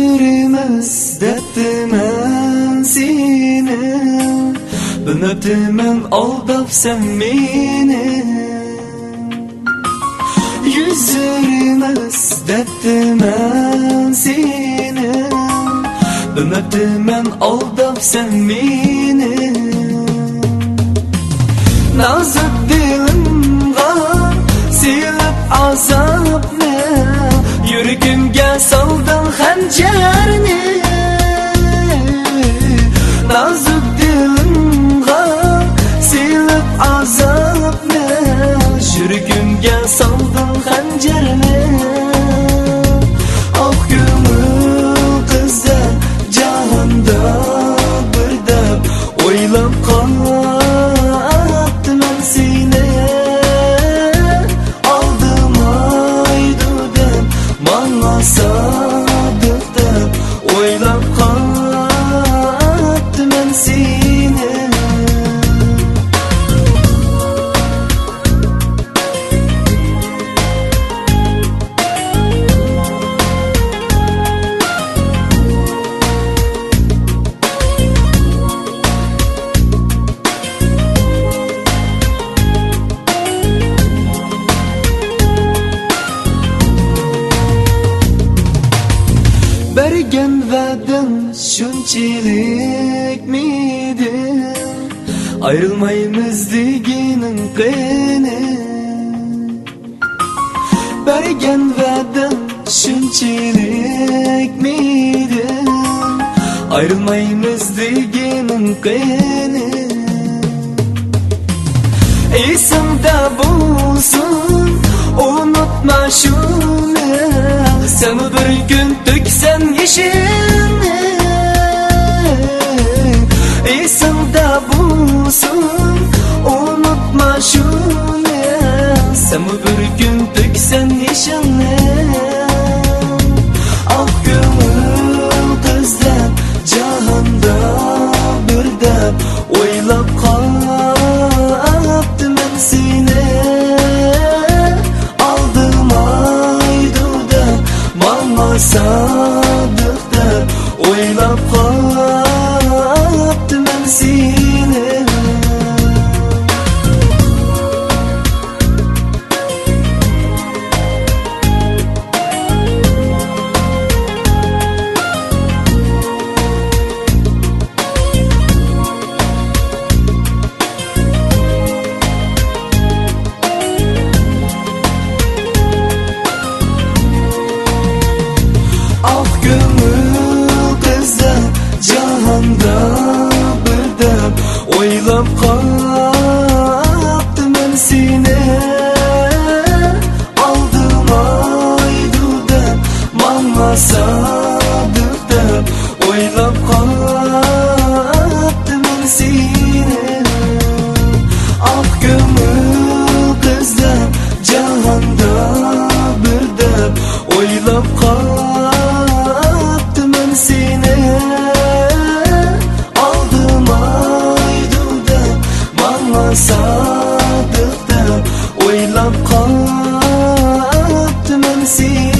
yürümez deptimen seni, bilmeptimen aldap sen meni. Yüz yürümez deptimen seni, bilmeptimen aldap sen meni. Nazik dilimga silip azabni, yuragimga solding hanjarni. Nazik dilimga silip azabni, yuragimga solding hanjarni. Oh ko'ngil qizda jahonda bir deb o'ylab qoldim seni. Aldım aydu deb bana sadık deb o'ylab qoldim seni. Bergen va'dam shunchalik miydi, ayrılmaymiz deganing qani. Bergen va'dam shunchalik miydi, ayrılmaymiz deganing qani. Esimda bo'lsin unutma shuni, sen bir gün tüksen yeşilni. Esimda bo'lsin unutma shuni, sen bir gün tüksen yeşilni. Ah ko'ngil qizdan jahonda bir deb o'ylab qoldim seni. Aldım aydu deb bana sadık deb o'ylab qoldim seni. Jahonda bir deb o'ylab qoldim seni. Aldım aydu deb bana sadık deb o'ylab qoldim seni. Ah ko'ngil qizdan jahonda bir deb o'ylab qoldim seni. Sadık deb o'ylab qoldim seni.